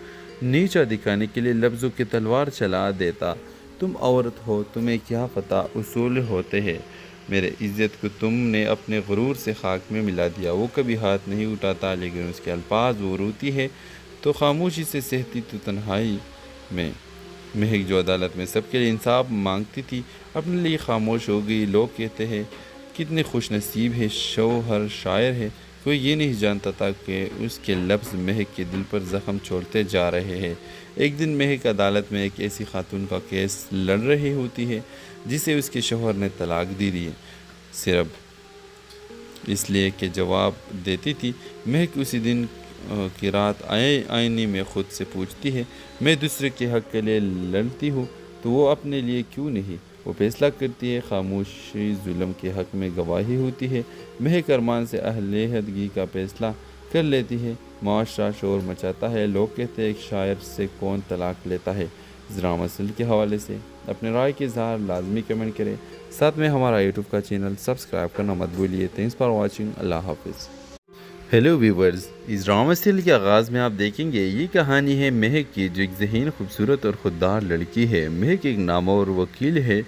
K: نیچا دکھانے کے لیے لفظوں کی تلوار چلا دیتا۔ تم عورت ہو، تمہیں کیا پتہ اصول ہوتے ہیں، میرے عزت کو تم نے اپنے غرور سے خاک میں ملا دیا۔ وہ کبھی ہاتھ نہیں اٹھاتا، لیکن اس کے الفاظ وہ روتی ہے تو خاموشی سے سہتی تو تنہائی میں۔ مہک جو عدالت میں سب کے لیے انصاف مانگتی تھی، اپنے لیے خاموش ہو گئی۔ لوگ کہتے ہیں کتنے خوش نصیب ہے، شوہر شاعر ہے۔ کوئی یہ نہیں جانتا تھا کہ اس کے لفظ مہک کے دل پر زخم چھوڑتے جا رہے ہیں۔ ایک دن مہک عدالت میں ایک ایسی خاتون کا کیس لڑ رہی ہوتی ہے جسے اس کے شوہر نے طلاق دی ہے، صرف اس لیے کہ جواب دیتی تھی۔ مہک اسی دن کی رات آئینے میں خود سے پوچھتی ہے، میں دوسرے کے حق کے لیے لڑتی ہوں تو وہ اپنے لیے کیوں نہیں؟ وہ فیصلہ کرتی ہے، خاموشی ظلم کے حق میں گواہی ہوتی ہے، مہک ارمان سے اہل عہدگی کا فیصلہ کر لیتی ہے، معاشرہ شور مچاتا ہے، لوگ کہتے ہیں ایک شاعر سے کون طلاق لیتا ہے۔ اس ڈرامہ سیریل کے حوالے سے اپنے رائے کے اظہار لازمی کمنٹ کریں، ساتھ میں ہمارا یوٹیوب کا چینل سبسکرائب کرنا مت بھولیے۔ تھینکس فار واچنگ، اللہ حافظ۔ ہیلو ویورز، اس ڈرامہ سیریل کے آغاز میں آپ دیکھیں گے یہ کہانی ہے مہک کی، جو ایک ذہین، خوبصورت اور خوددار لڑکی ہے۔ مہک ایک نامور وکیل ہے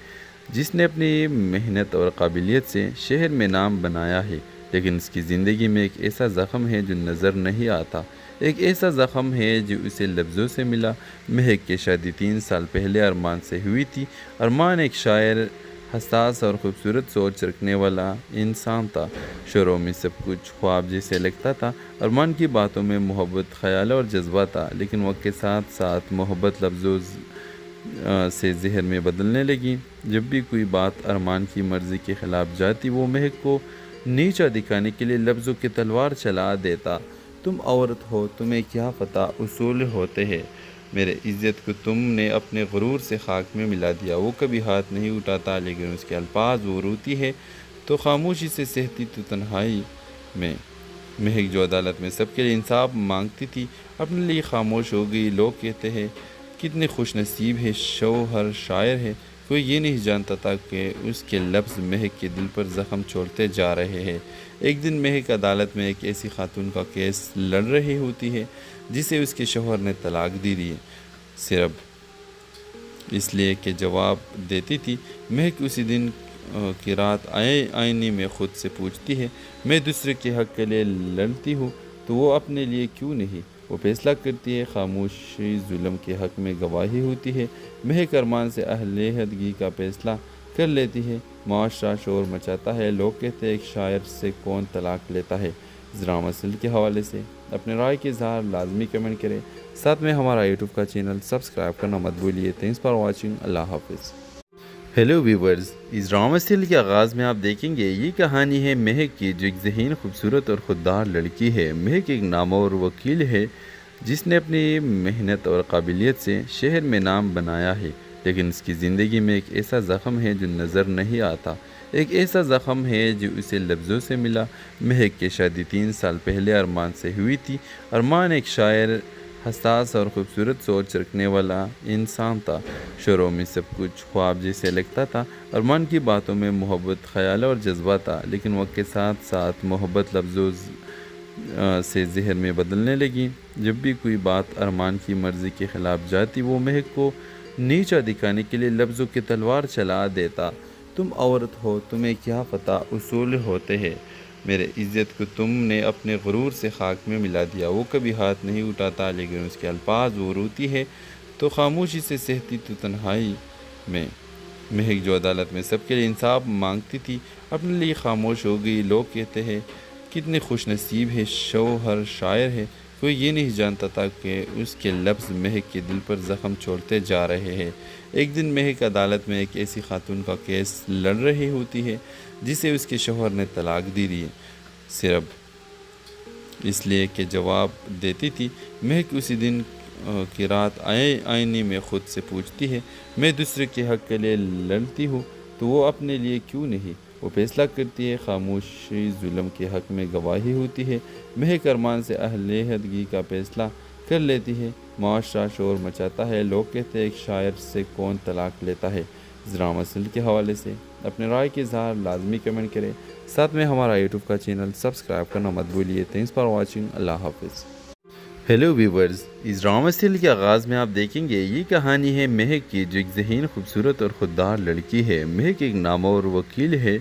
K: جس نے اپنی محنت اور قابلیت سے شہر میں نام بنایا ہے، لیکن اس کی زندگی میں ایک ایسا زخم ہے جو نظر نہیں آتا، ایک ایسا زخم ہے جو اسے لفظوں سے ملا۔ مہک کی شادی 3 سال پہلے ارمان سے ہوئی تھی۔ ارمان ایک شاعر، حساس اور خوبصورت سوچ رکھنے والا انسان تھا۔ شروع میں سب کچھ خواب جیسے لگتا تھا۔ ارمان کی باتوں میں محبت، خیال اور جذبہ تھا، لیکن وقت کے ساتھ ساتھ محبت لفظوں سے زہر میں بدلنے لگی۔ جب بھی کوئی بات ارمان کی مرضی کے خلاف جاتی، وہ مہک کو نیچا دکھانے کے لیے لفظوں کی تلوار چلا دیتا۔ تم عورت ہو، تمہیں کیا پتہ اصول ہوتے ہیں، میرے عزت کو تم نے اپنے غرور سے خاک میں ملا دیا۔ وہ کبھی ہاتھ نہیں اٹھاتا لیکن اس کے الفاظ وہ روتی ہے تو خاموشی سے سہتی تو تنہائی میں۔ مہک جو عدالت میں سب کے لیے انصاف مانگتی تھی اپنے لیے خاموش ہو گئی۔ لوگ کہتے ہیں کتنے خوش نصیب ہے، شوہر شاعر ہے، کوئی یہ نہیں جانتا تھا کہ اس کے لفظ مہک کے دل پر زخم چھوڑتے جا رہے ہیں۔ ایک دن مہک عدالت میں ایک ایسی خاتون کا کیس لڑ رہی ہوتی ہے جسے اس کے شوہر نے طلاق دی ہے، صرف اس لیے کہ جواب دیتی تھی۔ مہک اسی دن کی رات آئینے میں خود سے پوچھتی ہے، میں دوسرے کے حق کے لیے لڑتی ہوں تو وہ اپنے لیے کیوں نہیں؟ وہ فیصلہ کرتی ہے، خاموشی ظلم کے حق میں گواہی ہوتی ہے۔ مہک ارمان سے علیحدگی کا فیصلہ کر لیتی ہے۔ معاشرہ شور مچاتا ہے، لوگ کہتے ہیں ایک شاعر سے کون طلاق لیتا ہے۔ اس ڈرامہ سیریل کے حوالے سے اپنے رائے کے اظہار لازمی کمنٹ کریں، ساتھ میں ہمارا یوٹیوب کا چینل سبسکرائب کرنا مت بھولیے۔ تھینکس فار واچنگ، اللہ حافظ۔ ہیلو ویورز، اس ڈرامہ سیریل کے آغاز میں آپ دیکھیں گے یہ کہانی ہے مہک کی، جو ایک ذہین، خوبصورت اور خوددار لڑکی ہے۔ مہک ایک نامور وکیل ہے جس نے اپنی محنت اور قابلیت سے شہر میں نام بنایا ہے، لیکن اس کی زندگی میں ایک ایسا زخم ہے جو نظر نہیں آتا۔ ایک ایسا زخم ہے جو اسے لفظوں سے ملا۔ مہک کی شادی 3 سال پہلے ارمان سے ہوئی تھی۔ ارمان ایک شاعر، حساس اور خوبصورت سوچ رکھنے والا انسان تھا۔ شروع میں سب کچھ خواب جیسے لگتا تھا۔ ارمان کی باتوں میں محبت، خیال اور جذبہ تھا، لیکن وقت کے ساتھ ساتھ محبت لفظوں سے زہر میں بدلنے لگی۔ جب بھی کوئی بات ارمان کی مرضی کے خلاف جاتی وہ مہک کو نیچا دکھانے کے لیے لفظوں کی تلوار چلا دیتا۔ تم عورت ہو، تمہیں کیا پتہ اصول ہوتے ہیں، میرے عزت کو تم نے اپنے غرور سے خاک میں ملا دیا۔ وہ کبھی ہاتھ نہیں اٹھاتا لیکن اس کے الفاظ وہ روتی ہے تو خاموشی سے سہتی تو تنہائی میں۔ مہک جو عدالت میں سب کے لیے انصاف مانگتی تھی اپنے لیے خاموش ہو گئی۔ لوگ کہتے ہیں کتنے خوش نصیب ہے، شوہر شاعر ہے، کوئی یہ نہیں جانتا تھا کہ اس کے لفظ مہک کے دل پر زخم چھوڑتے جا رہے ہیں۔ ایک دن مہک عدالت میں ایک ایسی خاتون کا کیس لڑ رہی ہوتی ہے جسے اس کے شوہر نے طلاق دی ہے، صرف اس لیے کہ جواب دیتی تھی۔ مہک اسی دن کی رات آئینے میں خود سے پوچھتی ہے، میں دوسرے کے حق کے لیے لڑتی ہوں تو وہ اپنے لیے کیوں نہیں؟ وہ فیصلہ کرتی ہے، خاموشی ظلم کے حق میں گواہی ہوتی ہے۔ مہک ارمان سے علیحدگی کا فیصلہ کر لیتی ہے۔ معاشرہ شور مچاتا ہے، لوگ کہتے ہیں ایک شاعر سے کون طلاق لیتا ہے۔ اس ڈرامہ سیریل کے حوالے سے اپنے رائے کے اظہار لازمی کمنٹ کریں، ساتھ میں ہمارا یوٹیوب کا چینل سبسکرائب کرنا مت بھولیے۔ تھینکس فار واچنگ، اللہ حافظ۔ ہیلو ویورز، اس ڈرامہ سیریل کے آغاز میں آپ دیکھیں گے یہ کہانی ہے مہک کی، جو ایک ذہین، خوبصورت اور خوددار لڑکی ہے۔ مہک ایک نامور وکیل ہے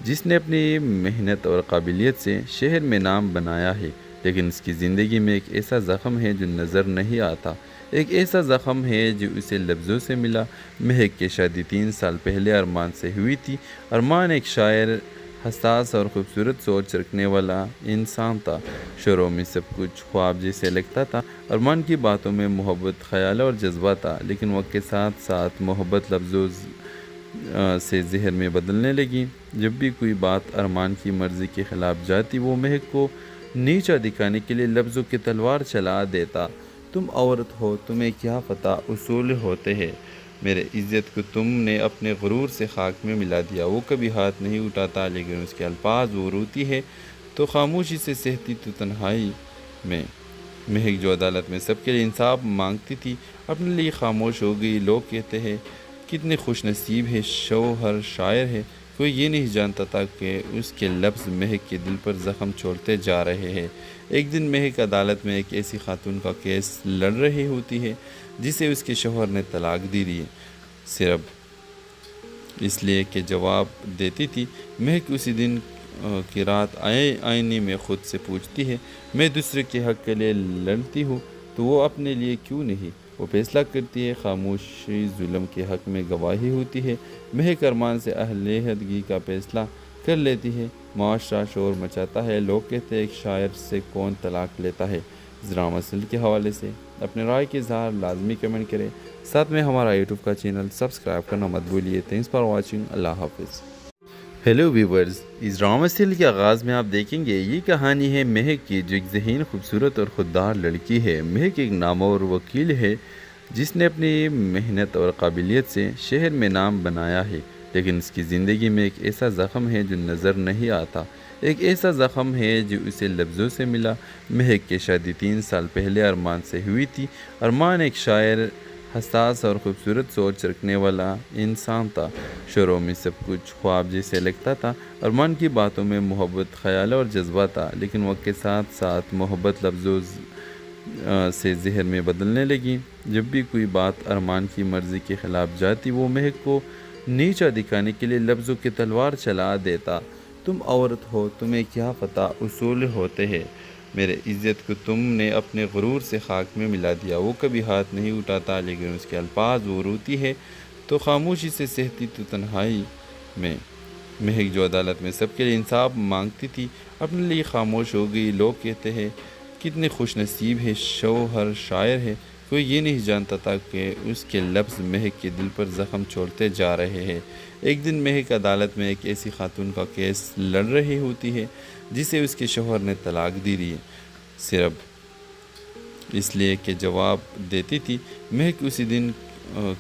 K: جس نے اپنی محنت اور قابلیت سے شہر میں نام بنایا ہے، لیکن اس کی زندگی میں ایک ایسا زخم ہے جو نظر نہیں آتا۔ ایک ایسا زخم ہے جو اسے لفظوں سے ملا۔ مہک کی شادی 3 سال پہلے ارمان سے ہوئی تھی۔ ارمان ایک شاعر، حساس اور خوبصورت سوچ رکھنے والا انسان تھا۔ شروع میں سب کچھ خواب جیسے لگتا تھا۔ ارمان کی باتوں میں محبت، خیال اور جذبہ تھا، لیکن وقت کے ساتھ ساتھ محبت لفظوں سے زہر میں بدلنے لگی۔ جب بھی کوئی بات ارمان کی مرضی کے خلاف جاتی وہ مہک کو نیچا دکھانے کے لیے لفظوں کی تلوار چلا دیتا۔ تم عورت ہو، تمہیں کیا پتہ اصول ہوتے ہیں، میرے عزت کو تم نے اپنے غرور سے خاک میں ملا دیا۔ وہ کبھی ہاتھ نہیں اٹھاتا لیکن اس کے الفاظ وہ روتی ہے تو خاموشی سے سہتی تو تنہائی میں۔ مہک جو عدالت میں سب کے لیے انصاف مانگتی تھی اپنے لیے خاموش ہو گئی۔ لوگ کہتے ہیں کتنے خوش نصیب ہے، شوہر شاعر ہے، کوئی یہ نہیں جانتا تھا کہ اس کے لفظ مہک کے دل پر زخم چھوڑتے جا رہے ہیں۔ ایک دن مہک عدالت میں ایک ایسی خاتون کا کیس لڑ رہی ہوتی ہے جسے اس کے شوہر نے طلاق دی ہے، صرف اس لیے کہ جواب دیتی تھی۔ مہک اسی دن کی رات آئینے میں خود سے پوچھتی ہے، میں دوسرے کے حق کے لیے لڑتی ہوں تو وہ اپنے لیے کیوں نہیں؟ وہ فیصلہ کرتی ہے، خاموشی ظلم کے حق میں گواہی ہوتی ہے۔ مہک ارمان سے علیحدگی کا فیصلہ کر لیتی ہے۔ معاشرہ شور مچاتا ہے، لوگ کہتے ہیں ایک شاعر سے کون طلاق لیتا ہے۔ اس ڈرامہ سیریل کے حوالے سے اپنے رائے کے اظہار لازمی کمنٹ کریں، ساتھ میں ہمارا یوٹیوب کا چینل سبسکرائب کرنا مت بھولیے۔ تھینکس فار واچنگ، اللہ حافظ۔ ہیلو ویورز، اس ڈرامہ سیریل کے آغاز میں آپ دیکھیں گے یہ کہانی ہے مہک کی، جو ایک ذہین، خوبصورت اور خوددار لڑکی ہے۔ مہک ایک نامور وکیل ہے جس نے اپنی محنت اور قابلیت سے شہر میں نام بنایا ہے، لیکن اس کی زندگی میں ایک ایسا زخم ہے جو نظر نہیں آتا، ایک ایسا زخم ہے جو اسے لفظوں سے ملا۔ مہک کی شادی 3 سال پہلے ارمان سے ہوئی تھی۔ ارمان ایک شاعر، حساس اور خوبصورت سوچ رکھنے والا انسان تھا۔ شروع میں سب کچھ خواب جیسے لگتا تھا۔ ارمان کی باتوں میں محبت، خیال اور جذبہ تھا، لیکن وقت کے ساتھ ساتھ محبت لفظوں سے زہر میں بدلنے لگی۔ جب بھی کوئی بات ارمان کی مرضی کے خلاف جاتی، وہ مہک کو نیچا دکھانے کے لیے لفظوں کی تلوار چلا دیتا۔ تم عورت ہو، تمہیں کیا پتہ اصول ہوتے ہیں، میرے عزت کو تم نے اپنے غرور سے خاک میں ملا دیا۔ وہ کبھی ہاتھ نہیں اٹھاتا، لیکن اس کے الفاظ وہ روتی ہے تو خاموشی سے سہتی تو تنہائی میں۔ مہک جو عدالت میں سب کے لیے انصاف مانگتی تھی، اپنے لیے خاموش ہو گئی۔ لوگ کہتے ہیں کتنے خوش نصیب ہے، شوہر شاعر ہے۔ کوئی یہ نہیں جانتا تھا کہ اس کے لفظ مہک کے دل پر زخم چھوڑتے جا رہے ہیں۔ ایک دن مہک عدالت میں ایک ایسی خاتون کا کیس لڑ رہی ہوتی ہے جسے اس کے شوہر نے طلاق دی ہے، صرف اس لیے کہ جواب دیتی تھی۔ مہک اسی دن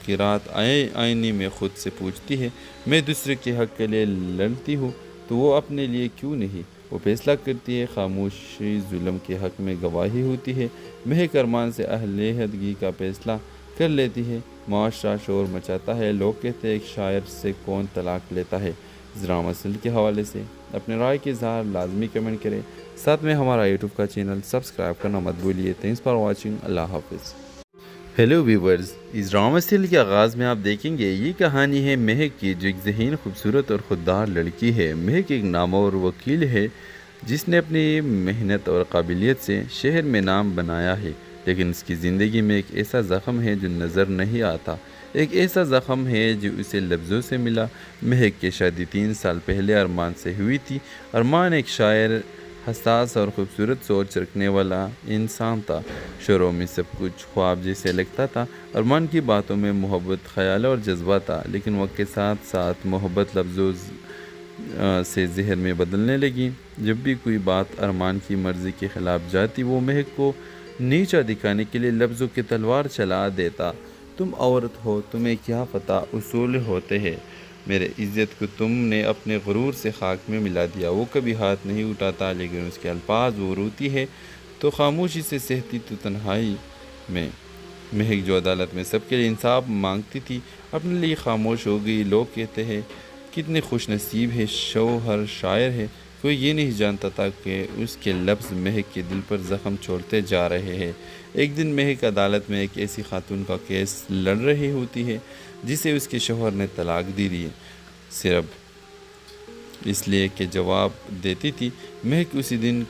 K: کی رات آئینے میں خود سے پوچھتی ہے، میں دوسرے کے حق کے لیے لڑتی ہوں تو وہ اپنے لیے کیوں نہیں؟ وہ فیصلہ کرتی ہے، خاموشی ظلم کے حق میں گواہی ہوتی ہے۔ مہک ارمان سے علیحدگی کا فیصلہ کر لیتی ہے۔ معاشرہ شور مچاتا ہے، لوگ کہتے ہیں ایک شاعر سے کون طلاق لیتا ہے۔ اس ڈرامہ سیریل کے حوالے سے اپنے رائے کے اظہار لازمی کمنٹ کریں، ساتھ میں ہمارا یوٹیوب کا چینل سبسکرائب کرنا مت بھولیے۔ تھینکس فار واچنگ، اللہ حافظ۔ ہیلو ویورز، اس ڈرامہ سیریل کے آغاز میں آپ دیکھیں گے یہ کہانی ہے مہک کی، جو ایک ذہین، خوبصورت اور خوددار لڑکی ہے۔ مہک ایک نامور وکیل ہے جس نے اپنی محنت اور قابلیت سے شہر میں نام بنایا ہے، لیکن اس کی زندگی میں ایک ایسا زخم ہے جو نظر نہیں آتا، ایک ایسا زخم ہے جو اسے لفظوں سے ملا۔ مہک کی شادی 3 سال پہلے ارمان سے ہوئی تھی۔ ارمان ایک شاعر، حساس اور خوبصورت سوچ رکھنے والا انسان تھا۔ شروع میں سب کچھ خواب جیسے لگتا تھا۔ ارمان کی باتوں میں محبت، خیال اور جذبہ تھا، لیکن وقت کے ساتھ ساتھ محبت لفظوں سے زہر میں بدلنے لگی۔ جب بھی کوئی بات ارمان کی مرضی کے خلاف جاتی، وہ مہک کو نیچا دکھانے کے لیے لفظوں کی تلوار چلا دیتا۔ تم عورت ہو، تمہیں کیا پتہ اصول ہوتے ہیں، میرے عزت کو تم نے اپنے غرور سے خاک میں ملا دیا۔ وہ کبھی ہاتھ نہیں اٹھاتا، لیکن اس کے الفاظ وہ روتی ہے تو خاموشی سے سہتی تو تنہائی میں۔ مہک جو عدالت میں سب کے لیے انصاف مانگتی تھی، اپنے لیے خاموش ہو گئی۔ لوگ کہتے ہیں کتنے خوش نصیب ہے، شوہر شاعر ہے۔ کوئی یہ نہیں جانتا تھا کہ اس کے لفظ مہک کے دل پر زخم چھوڑتے جا رہے ہیں۔ ایک دن مہک عدالت میں ایک ایسی خاتون کا کیس لڑ رہی ہوتی ہے جسے اس کے شوہر نے طلاق دی ہے، صرف اس لیے کہ جواب دیتی تھی۔ مہک اسی دن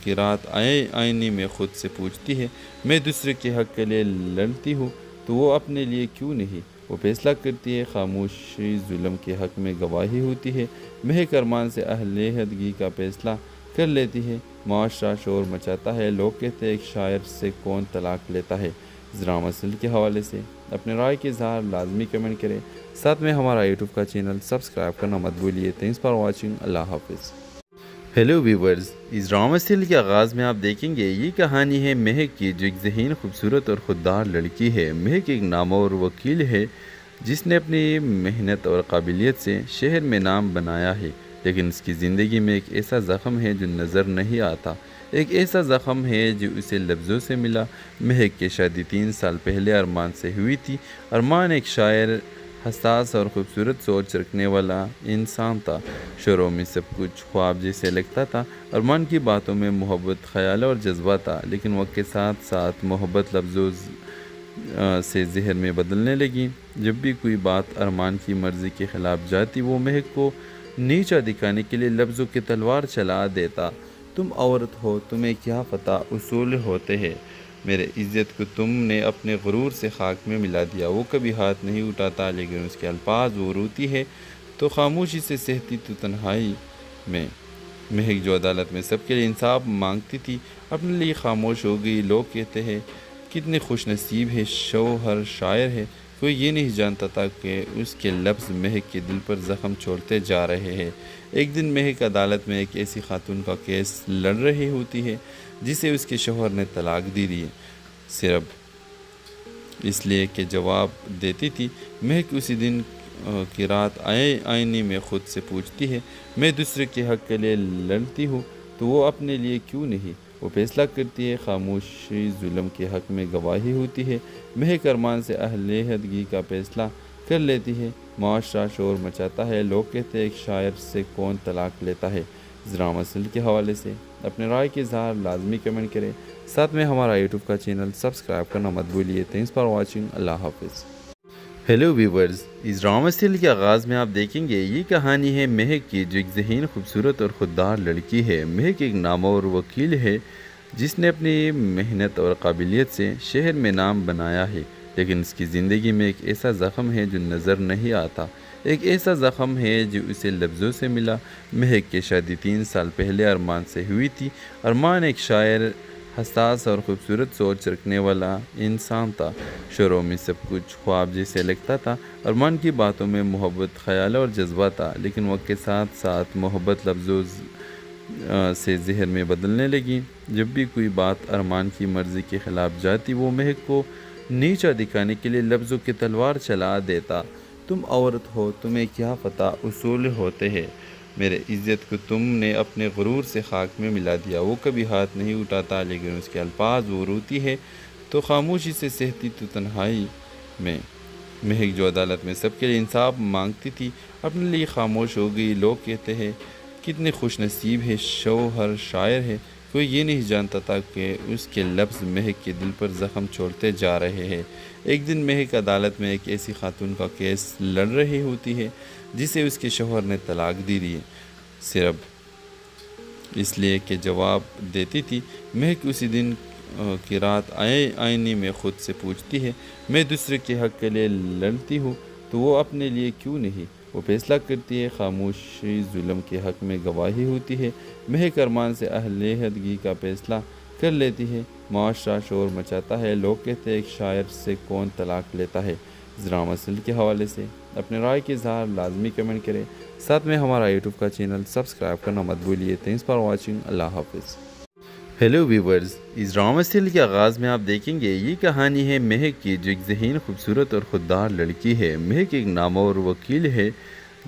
K: کی رات آئینے میں خود سے پوچھتی ہے، میں دوسرے کے حق کے لیے لڑتی ہوں تو وہ اپنے لیے کیوں نہیں؟ وہ فیصلہ کرتی ہے، خاموشی ظلم کے حق میں گواہی ہوتی ہے۔ مہک ارمان سے علیحدگی کا فیصلہ کر لیتی ہے۔ معاشرہ شور مچاتا ہے، لوگ کہتے ہیں ایک شاعر سے کون طلاق لیتا ہے۔ اس ڈرامہ سیریل کے حوالے سے اپنے رائے کے اظہار لازمی کمنٹ کریں، ساتھ میں ہمارا یوٹیوب کا چینل سبسکرائب کرنا مت بھولیے۔ تھینکس فار واچنگ، اللہ حافظ۔ ہیلو ویورز، اس ڈرامہ سیریل کے آغاز میں آپ دیکھیں گے یہ کہانی ہے مہک کی، جو ایک ذہین، خوبصورت اور خوددار لڑکی ہے۔ مہک ایک نامور وکیل ہے جس نے اپنی محنت اور قابلیت سے شہر میں نام بنایا ہے، لیکن اس کی زندگی میں ایک ایسا زخم ہے جو نظر نہیں آتا، ایک ایسا زخم ہے جو اسے لفظوں سے ملا۔ مہک کی شادی 3 سال پہلے ارمان سے ہوئی تھی۔ ارمان ایک شاعر، حساس اور خوبصورت سوچ رکھنے والا انسان تھا۔ شروع میں سب کچھ خواب جیسے لگتا تھا۔ ارمان کی باتوں میں محبت، خیال اور جذبہ تھا، لیکن وقت کے ساتھ ساتھ محبت لفظوں سے زہر میں بدلنے لگی۔ جب بھی کوئی بات ارمان کی مرضی کے خلاف جاتی، وہ مہک کو نیچا دکھانے کے لیے لفظوں کی تلوار چلا دیتا۔ تم عورت ہو، تمہیں کیا پتہ اصول ہوتے ہیں، میرے عزت کو تم نے اپنے غرور سے خاک میں ملا دیا۔ وہ کبھی ہاتھ نہیں اٹھاتا، لیکن اس کے الفاظ وہ روتی ہے تو خاموشی سے سہتی تو تنہائی میں۔ مہک جو عدالت میں سب کے لیے انصاف مانگتی تھی، اپنے لیے خاموش ہو گئی۔ لوگ کہتے ہیں کتنے خوش نصیب ہے، شوہر شاعر ہے۔ کوئی یہ نہیں جانتا تھا کہ اس کے لفظ مہک کے دل پر زخم چھوڑتے جا رہے ہیں۔ ایک دن مہک عدالت میں ایک ایسی خاتون کا کیس لڑ رہی ہوتی ہے جسے اس کے شوہر نے طلاق دی ہے، صرف اس لیے کہ جواب دیتی تھی مہک اسی دن کی رات آئینے میں خود سے پوچھتی ہے میں دوسرے کے حق کے لیے لڑتی ہوں تو وہ اپنے لیے کیوں نہیں؟ وہ فیصلہ کرتی ہے خاموشی ظلم کے حق میں گواہی ہوتی ہے مہک ارمان سے علیحدگی کا فیصلہ کر لیتی ہے معاشرہ شور مچاتا ہے لوگ کہتے ہیں ایک شاعر سے کون طلاق لیتا ہے۔ اس ڈرامہ سیریل کے حوالے سے اپنے رائے کے اظہار لازمی کمنٹ کریں، ساتھ میں ہمارا یوٹیوب کا چینل سبسکرائب کرنا مت بھولیے۔ تھینکس فار واچنگ، اللہ حافظ۔ ہیلو ویورز، اس ڈرامہ سیریل کے آغاز میں آپ دیکھیں گے یہ کہانی ہے مہک کی، جو ایک ذہین خوبصورت اور خوددار لڑکی ہے۔ مہک ایک نامور وکیل ہے جس نے اپنی محنت اور قابلیت سے شہر میں نام بنایا ہے، لیکن اس کی زندگی میں ایک ایسا زخم ہے جو نظر نہیں آتا، ایک ایسا زخم ہے جو اسے لفظوں سے ملا۔ مہک کی شادی 3 سال پہلے ارمان سے ہوئی تھی۔ ارمان ایک شاعر، حساس اور خوبصورت سوچ رکھنے والا انسان تھا۔ شروع میں سب کچھ خواب جیسے لگتا تھا۔ ارمان کی باتوں میں محبت، خیال اور جذبہ تھا، لیکن وقت کے ساتھ ساتھ محبت لفظوں سے زہر میں بدلنے لگی۔ جب بھی کوئی بات ارمان کی مرضی کے خلاف جاتی وہ مہک کو نیچا دکھانے کے لیے لفظوں کی تلوار چلا دیتا۔ تم عورت ہو، تمہیں کیا پتہ اصول ہوتے ہیں، میرے عزت کو تم نے اپنے غرور سے خاک میں ملا دیا۔ وہ کبھی ہاتھ نہیں اٹھاتا، لیکن اس کے الفاظ وہ روتی ہے تو خاموشی سے سہتی تو تنہائی میں۔ مہک جو عدالت میں سب کے لیے انصاف مانگتی تھی اپنے لیے خاموش ہو گئی۔ لوگ کہتے ہیں کتنے خوش نصیب ہے، شوہر شاعر ہے۔ کوئی یہ نہیں جانتا تھا کہ اس کے لفظ مہک کے دل پر زخم چھوڑتے جا رہے ہیں۔ ایک دن مہک عدالت میں ایک ایسی خاتون کا کیس لڑ رہی ہوتی ہے جسے اس کے شوہر نے طلاق دی ہے، صرف اس لیے کہ جواب دیتی تھی۔ مہک اسی دن کی رات آئینے میں خود سے پوچھتی ہے میں دوسرے کے حق کے لیے لڑتی ہوں تو وہ اپنے لیے کیوں نہیں؟ وہ فیصلہ کرتی ہے خاموشی ظلم کے حق میں گواہی ہوتی ہے مہک ارمان سے علیحدگی کا فیصلہ کر لیتی ہے معاشرہ شور مچاتا ہے لوگ کہتے ہیں ایک شاعر سے کون طلاق لیتا ہے۔ اس ڈرامہ سیریل کے حوالے سے اپنے رائے کے اظہار لازمی کمنٹ کریں، ساتھ میں ہمارا یوٹیوب کا چینل سبسکرائب کرنا مت بھولیے۔ تھینکس فار واچنگ، اللہ حافظ۔ ہیلو ویورز، اس ڈرامہ سیریل کے آغاز میں آپ دیکھیں گے یہ کہانی ہے مہک کی، جو ایک ذہین خوبصورت اور خوددار لڑکی ہے۔ مہک ایک نامور وکیل ہے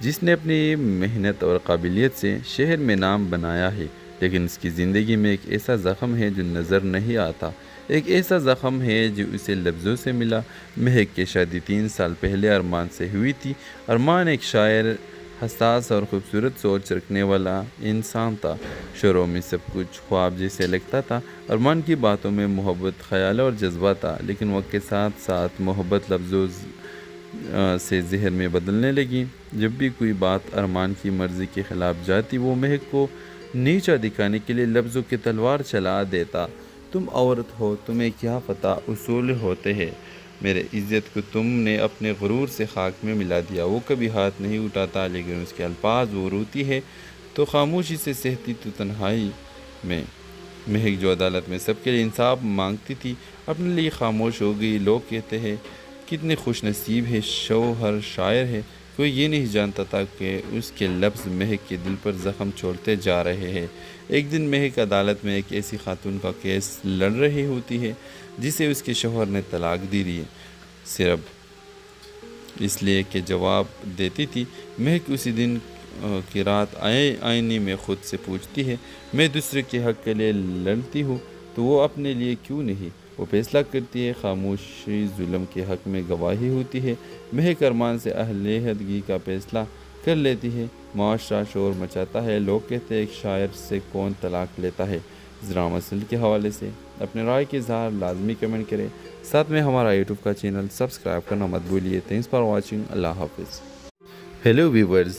K: جس نے اپنی محنت اور قابلیت سے شہر میں نام بنایا ہے، لیکن اس کی زندگی میں ایک ایسا زخم ہے جو نظر نہیں آتا، ایک ایسا زخم ہے جو اسے لفظوں سے ملا۔ مہک کی شادی 3 سال پہلے ارمان سے ہوئی تھی۔ ارمان ایک شاعر، حساس اور خوبصورت سوچ رکھنے والا انسان تھا۔ شروع میں سب کچھ خواب جیسے لگتا تھا۔ ارمان کی باتوں میں محبت، خیال اور جذبہ تھا، لیکن وقت کے ساتھ ساتھ محبت لفظوں سے زہر میں بدلنے لگی۔ جب بھی کوئی بات ارمان کی مرضی کے خلاف جاتی وہ مہک کو نیچا دکھانے کے لیے لفظوں کی تلوار چلا دیتا۔ تم عورت ہو، تمہیں کیا پتہ اصول ہوتے ہیں، میرے عزت کو تم نے اپنے غرور سے خاک میں ملا دیا۔ وہ کبھی ہاتھ نہیں اٹھاتا، لیکن اس کے الفاظ وہ روتی ہے تو خاموشی سے سہتی تو تنہائی میں۔ مہک جو عدالت میں سب کے لیے انصاف مانگتی تھی اپنے لیے خاموش ہو گئی۔ لوگ کہتے ہیں کتنے خوش نصیب ہے، شوہر شاعر ہے۔ کوئی یہ نہیں جانتا تھا کہ اس کے لفظ مہک کے دل پر زخم چھوڑتے جا رہے ہیں۔ ایک دن مہک عدالت میں ایک ایسی خاتون کا کیس لڑ رہی ہوتی ہے جسے اس کے شوہر نے طلاق دی ہے، صرف اس لیے کہ جواب دیتی تھی۔ مہک اسی دن کی رات آئینے میں خود سے پوچھتی ہے میں دوسرے کے حق کے لیے لڑتی ہوں تو وہ اپنے لیے کیوں نہیں؟ وہ فیصلہ کرتی ہے خاموشی ظلم کے حق میں گواہی ہوتی ہے مہک ارمان سے علیحدگی کا فیصلہ کر لیتی ہے معاشرہ شور مچاتا ہے لوگ کہتے ہیں ایک شاعر سے کون طلاق لیتا ہے۔ اس ڈرامہ سیریل کے حوالے سے اپنے رائے کے اظہار لازمی کمنٹ کریں، ساتھ میں ہمارا یوٹیوب کا چینل سبسکرائب کرنا مت بھولیے۔ تھینکس فار واچنگ، اللہ حافظ۔ Hello viewers,